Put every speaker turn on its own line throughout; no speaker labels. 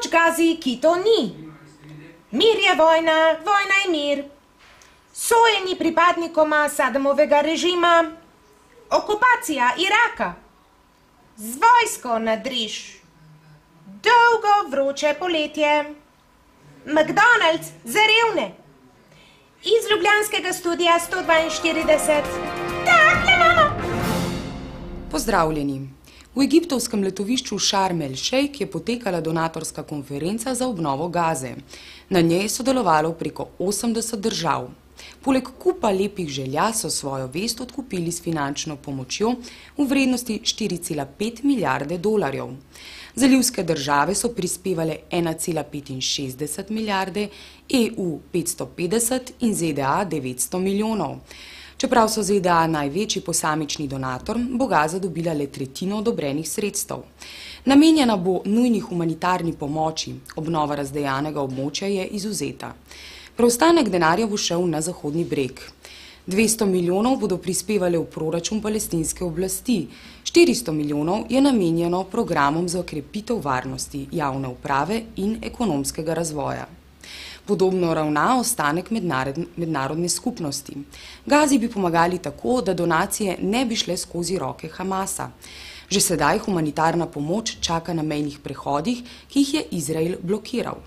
pomoč Gazi, ki to ni. Mir je vojna, vojna je mir. Sojeni pripadnikoma Sadamovega režima, okupacija Iraka, z vojsko na Driž, dolgo vroče poletje, McDonald's za revne, iz ljubljanskega studia 142. Takle, mama!
Pozdravljeni! V egiptovskem letovišču Šarm el Šejk je potekala donatorska konferenca za obnovo Gaze. Na njej je sodelovalo preko 80 držav. Poleg kupa lepih želja so svojo vest odkupili s finančno pomočjo v vrednosti 4,5 milijarde dolarjev. Zalivske države so prispevale 1,65 milijarde, EU 550 in ZDA 900 milijonov. Čeprav so ZDA največji posamični donator, bo Gaza dobila le tretjino odobrenih sredstev. Namenjena bo nujni humanitarni pomoči, obnova razdejanega območja je izvzeta. Preostanek denarja bo šel na Zahodni breg. 200 milijonov bodo prispevali v proračun palestinske oblasti, 400 milijonov je namenjeno programom za okrepitev varnosti, javne uprave in ekonomskega razvoja. Podobno ravna ostanek mednarodne skupnosti. Gazi bi pomagali tako, da donacije ne bi šle skozi roke Hamasa. Že sedaj humanitarna pomoč čaka na mejnih prehodih, ki jih je Izrael blokiral.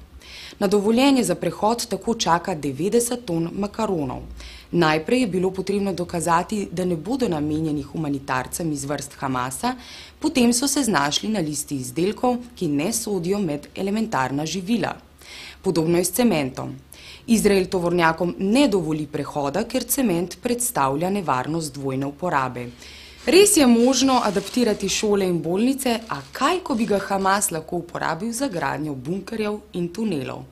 Na dovoljenje za prehod tako čaka 90 ton makaronov. Najprej je bilo potrebno dokazati, da ne bodo namenjeni humanitarcem iz vrst Hamasa, potem so se znašli na listi izdelkov, ki ne sodijo med elementarna živila. Podobno je s cementom. Izrael tovornjakom ne dovoli prehoda, ker cement predstavlja nevarnost dvojne uporabe. Res je možno adaptirati šole in bolnice, a kaj, ko bi ga Hamas lahko uporabil za gradnjo bunkerjev in tunelov?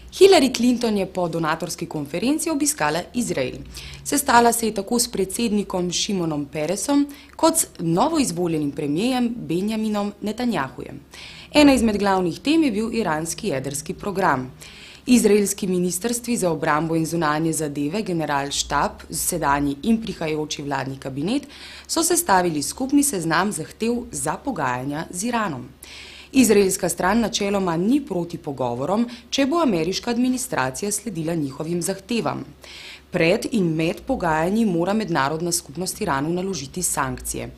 Hillary Clinton je po donatorski konferenci obiskala Izrael. Sestala se je tako s predsednikom Šimonom Peresom kot s novoizvoljenim premijejem Benjaminom Netanjahujem. Ena izmed glavnih tem je bil iranski jedrski program. Izraelski ministrstvi za obrambo in zunanje zadeve, generalštab, sedanji in prihajajoči vladni kabinet, so sestavili skupni seznam zahtev za pogajanja z Iranom. Izraelska stran načeloma ni proti pogovorom, če bo ameriška administracija sledila njihovim zahtevam. Pred in med pogajanji mora mednarodna skupnost Iranu naložiti sankcije.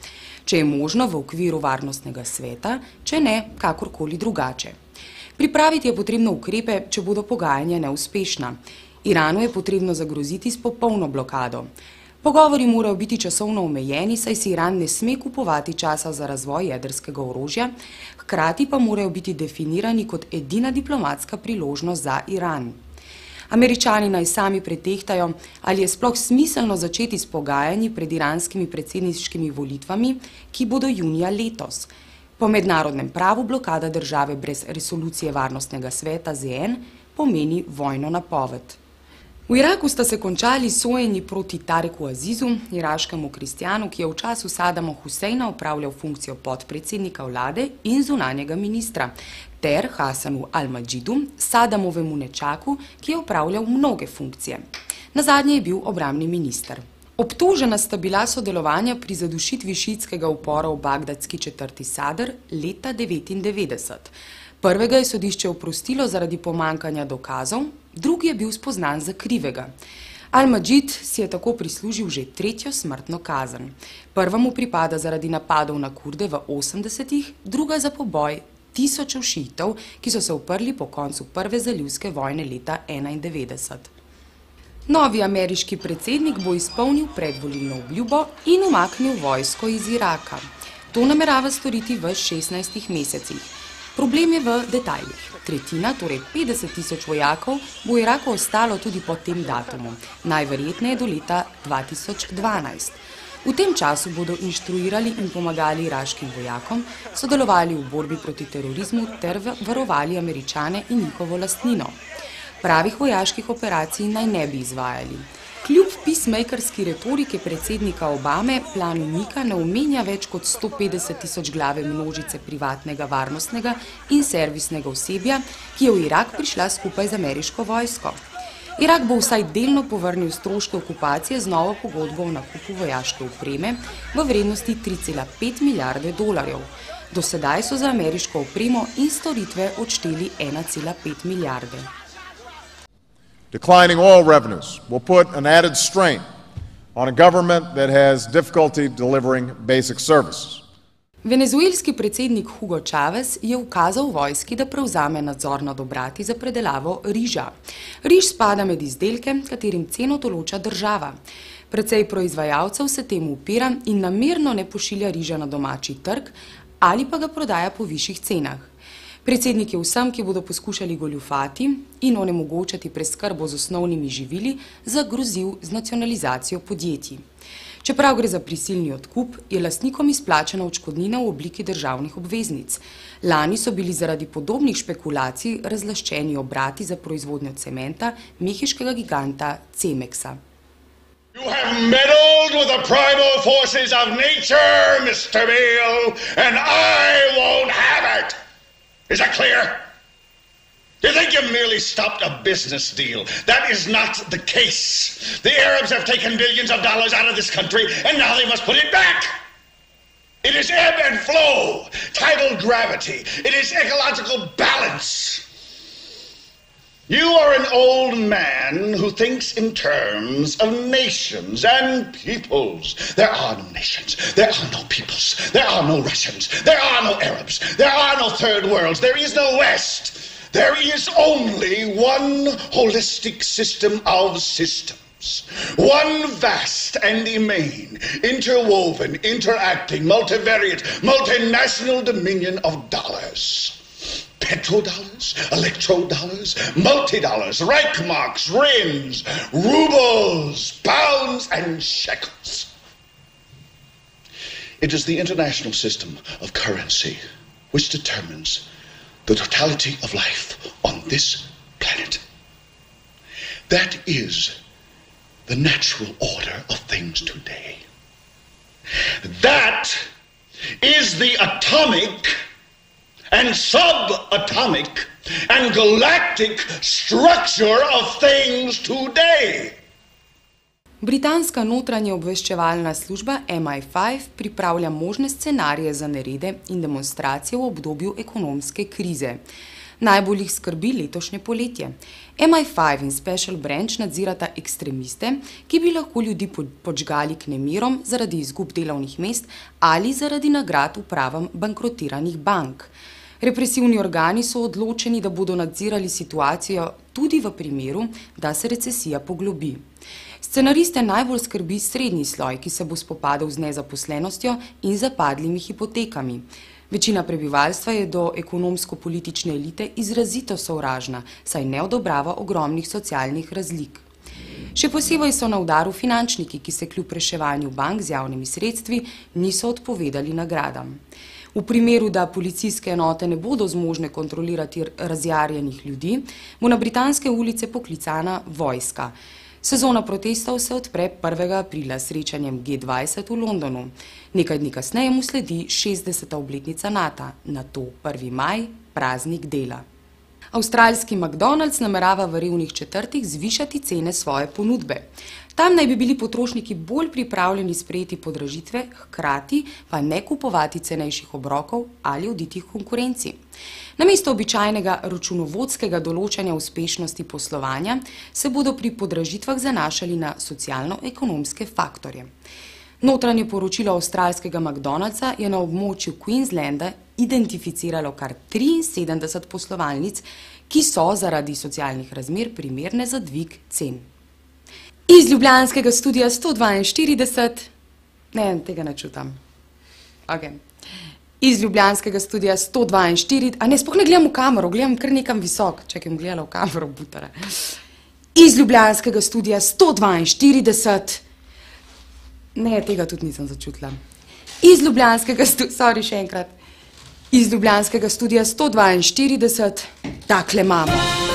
Če je možno v okviru varnostnega sveta, če ne, kakorkoli drugače. Pripraviti je potrebno ukrepe, če bodo pogajanja neuspešna. Iranu je potrebno zagroziti s popolno blokado. Pogovori morajo biti časovno omejeni, saj si Iran ne sme kupovati časa za razvoj jedrskega orožja, hkrati pa morajo biti definirani kot edina diplomatska priložnost za Iran. Američani naj sami pretehtajo, ali je sploh smiselno začeti s pogajanji pred iranskimi predsedniškimi volitvami, ki bodo junija letos. Po mednarodnem pravu blokada države brez resolucije Varnostnega sveta ZN pomeni vojno napoved. V Iraku sta se končali sojenji proti Tareku Azizu, iraškemu kristjanu, ki je v času Sadama Huseina opravljal funkcijo podpredsednika vlade in zunanjega ministra, ter Hasanu al-Madžidu, Sadamovemu nečaku, ki je opravljal mnoge funkcije. Nazadnje je bil obrambni minister. Obtožena sta bila sodelovanja pri zadušitvi šiitskega upora v bagdadski četrti Sadr leta 1999. Prvega je sodišče oprostilo zaradi pomankanja dokazov, drugi je bil spoznan za krivega. Al-Madžid si je tako prislužil že tretjo smrtno kazen. Prva mu pripada zaradi napadov na Kurde v 80-ih, druga za poboj tisočev šiitov, ki so se uprli po koncu prve zalivske vojne leta 1991. Novi ameriški predsednik bo izpolnil predvolilno obljubo in umaknil vojsko iz Iraka. To namerava storiti v 16 mesecih. Problem je v detajlih. Tretjina, torej 50 tisoč vojakov, bo v Iraku ostalo tudi po tem datumu, najverjetneje do leta 2012. V tem času bodo inštruirali in pomagali iraškim vojakom, sodelovali v borbi proti terorizmu ter varovali Američane in njihovo lastnino. Pravih vojaških operacij naj ne bi izvajali. Kljub peacemakerski retoriki predsednika Obame, plan umika ne omenja več kot 150 tisoč glave množice privatnega varnostnega in servisnega osebja, ki je v Irak prišla skupaj z ameriško vojsko. Irak bo vsaj delno povrnil stroške okupacije z novo pogodbo o nakupu vojaške opreme v vrednosti 3,5 milijarde dolarjev. Do sedaj so za ameriško opremo in storitve odšteli 1,5 milijarde.
Declining oil revenues will put an added strain on a government that has difficulty delivering basic services.
Venezuelski predsednik Hugo Chavez je ukazal vojski, da prevzame nadzor nad obrati za predelavo riža. Riž spada med izdelke, katerim ceno določa država. Precej proizvajalcev se temu upira in namerno ne pošilja riža na domači trg ali pa ga prodaja po višjih cenah. Predsednik je vsem, ki bodo poskušali goljufati in onemogočati preskrbo z osnovnimi živili, zagrozil z nacionalizacijo podjetij. Čeprav gre za prisilni odkup, je lastnikom izplačena odškodnina v obliki državnih obveznic. Lani so bili zaradi podobnih špekulacij razlaščeni obrati za proizvodnjo cementa mehiškega giganta Cemexa.
You have meddled with the primal forces of nature, Mr. Beale, and I won't have it! Is that clear? You think you merely stopped a business deal? That is not the case. The Arabs have taken billions of dollars out of this country, and now they must put it back. It is ebb and flow, tidal gravity. It is ecological balance. You are an old man who thinks in terms of nations and peoples. There are no nations. There are no peoples. There are no Russians. There are no Arabs. There are no third worlds. There is no West. There is only one holistic system of systems. One vast and immane, interwoven, interacting, multivariate, multinational dominion of dollars. Petrodollars, electrodollars, multi-dollars, Reichmarks, Rins, rubles, pounds, and shekels. It is the international system of currency which determines the totality of life on this planet. That is the natural order of things today. That is the atomic and subatomic and galactic structure of things today.
Britanska notranja obveščevalna služba MI5 pripravlja možne scenarije za nerede in demonstracije v obdobju ekonomske krize. Najbolj jih skrbi letošnje poletje. MI5 in Special Branch nadzirata ekstremiste, ki bi lahko ljudi podžgali k nemirom zaradi izgub delovnih mest ali zaradi nagrad upravam bankrotiranih bank. Represivni organi so odločeni, da bodo nadzirali situacijo tudi v primeru, da se recesija poglobi. Scenariste najbolj skrbi srednji sloj, ki se bo spopadal z nezaposlenostjo in zapadlimi hipotekami. Večina prebivalstva je do ekonomsko-politične elite izrazito sovražna, saj ne odobrava ogromnih socialnih razlik. Še posebej so na udaru finančniki, ki se kljub reševanju bank z javnimi sredstvi niso odpovedali nagradam. V primeru, da policijske enote ne bodo zmožne kontrolirati razjarjenih ljudi, bo na britanske ulice poklicana vojska. Sezona protestov se odpre 1. aprila s srečanjem G20 v Londonu. Nekaj dni kasneje mu sledi 60. obletnica NATO, nato 1. maj, praznik dela. Avstralski McDonald's namerava v revnih četrtih zvišati cene svoje ponudbe. Tam naj bi bili potrošniki bolj pripravljeni sprejeti podražitve, hkrati pa ne kupovati cenejših obrokov ali oditi v konkurenci. Namesto običajnega računovodskega določanja uspešnosti poslovanja se bodo pri podražitvah zanašali na socialno-ekonomske faktorje. Notranje poročilo avstralskega McDonald'sa je na območju Queenslanda identificiralo kar 73 poslovalnic, ki so zaradi socialnih razmer primerne za dvig cen. Iz ljubljanskega studia 142, ne, tega ne čutam. Okay. Iz ljubljanskega studia 142, a ne, sploh ne gledam v kamero, gledam kar nekam visok, čakaj, bom gledala v kamero, butara. Iz ljubljanskega studia 142, ne, tega tudi nisem začutila. Iz ljubljanskega studia 142, takle imamo.